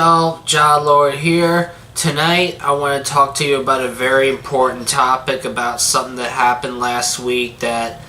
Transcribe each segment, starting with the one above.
y'all, Ja Lord here. Tonight I want to talk to you about a very important topic about something that happened last week that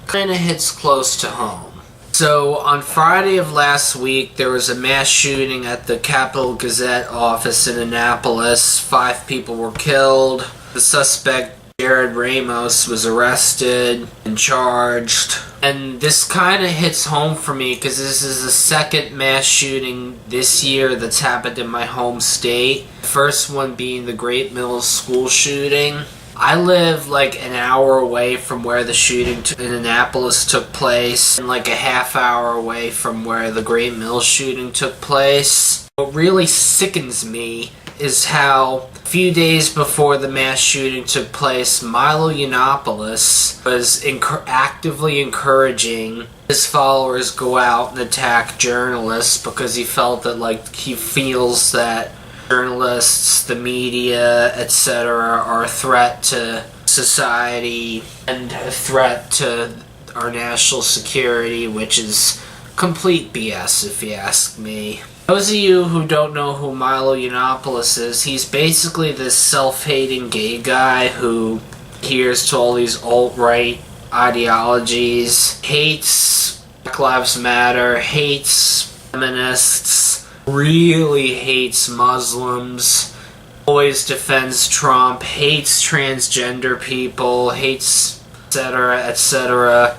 kind of hits close to home. So on Friday of last week there was a mass shooting at the Capital Gazette office in Annapolis. 5 people were killed. The suspect, Jared Ramos, was arrested and charged. And this kind of hits home for me because this is the second mass shooting this year that's happened in my home state. The first one being the Great Mills school shooting. I live like an hour away from where the shooting in Annapolis took place, and like a half hour away from where the Great Mills shooting took place. What really sickens me is how a few days before the mass shooting took place, Milo Yiannopoulos was actively encouraging his followers go out and attack journalists because he felt that he feels that journalists, the media, etc. are a threat to society and a threat to our national security, which is complete BS if you ask me. Those of you who don't know who Milo Yiannopoulos is, he's basically this self-hating gay guy who adheres to all these alt-right ideologies, hates Black Lives Matter, hates feminists, really hates Muslims, always defends Trump, hates transgender people, hates etc., etc.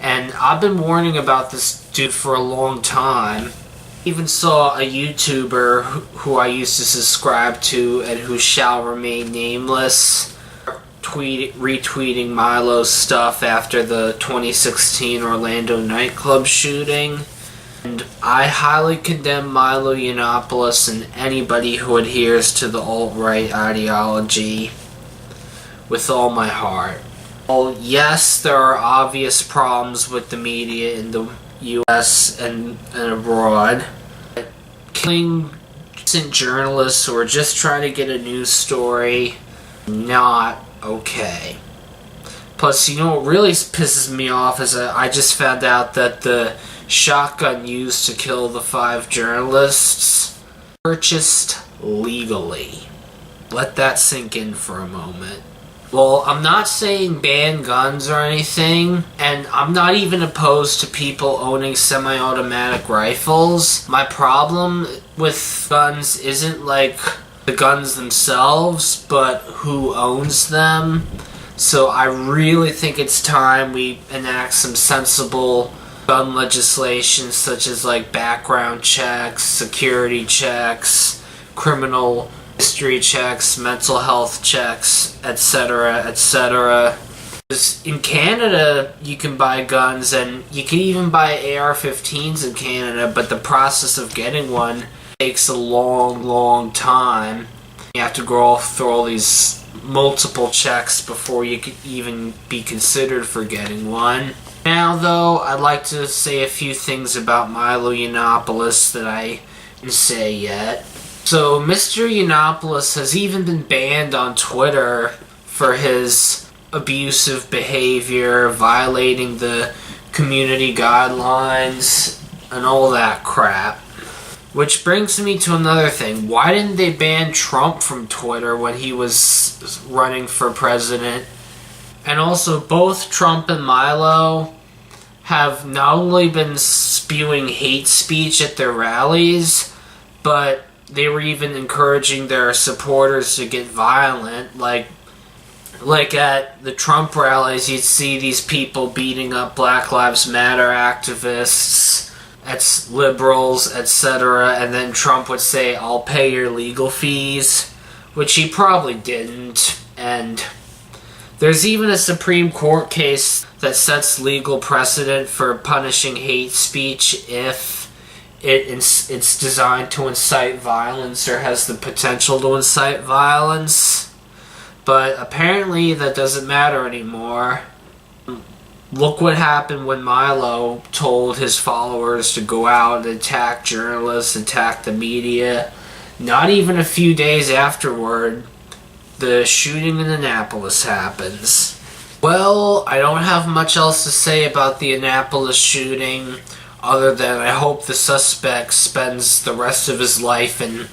And I've been warning about this dude for a long time. Even saw a YouTuber who I used to subscribe to and who shall remain nameless retweeting Milo's stuff after the 2016 Orlando nightclub shooting. And I highly condemn Milo Yiannopoulos and anybody who adheres to the alt-right ideology with all my heart. Well, yes, there are obvious problems with the media in the U.S. and abroad. Killing innocent journalists who are just trying to get a news story, not okay. Plus, you know what really pisses me off is that I just found out that the shotgun used to kill the 5 journalists purchased legally. Let that sink in for a moment. Well, I'm not saying ban guns or anything, and I'm not even opposed to people owning semi-automatic rifles. My problem with guns isn't the guns themselves, but who owns them. So I really think it's time we enact some sensible gun legislation, such as background checks, security checks, criminal history checks, mental health checks, etc., etc. In Canada, you can buy guns, and you can even buy AR-15s in Canada, but the process of getting one takes a long, long time. You have to go through all these multiple checks before you could even be considered for getting one. Now, though, I'd like to say a few things about Milo Yiannopoulos that I didn't say yet. So, Mr. Yiannopoulos has even been banned on Twitter for his abusive behavior, violating the community guidelines, and all that crap. Which brings me to another thing. Why didn't they ban Trump from Twitter when he was running for president? And also, both Trump and Milo have not only been spewing hate speech at their rallies, but they were even encouraging their supporters to get violent. Like at the Trump rallies, you'd see these people beating up Black Lives Matter activists, liberals, etc., and then Trump would say, "I'll pay your legal fees," which he probably didn't. And there's even a Supreme Court case that sets legal precedent for punishing hate speech if it's designed to incite violence or has the potential to incite violence. But apparently that doesn't matter anymore. Look what happened when Milo told his followers to go out and attack journalists, attack the media. Not even a few days afterward, the shooting in Annapolis happens. Well, I don't have much else to say about the Annapolis shooting. other than I hope the suspect spends the rest of his life in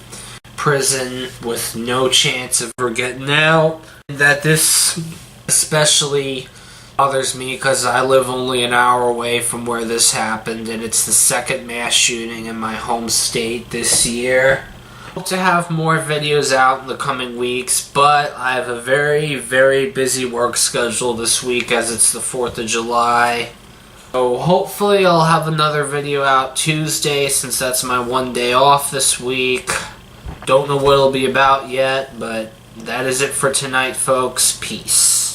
prison with no chance of ever getting out. That this especially bothers me because I live only an hour away from where this happened, and it's the second mass shooting in my home state this year. I hope to have more videos out in the coming weeks, but I have a very, very busy work schedule this week as it's the 4th of July. So hopefully I'll have another video out Tuesday since that's my one day off this week. Don't know what it'll be about yet, but that is it for tonight, folks. Peace.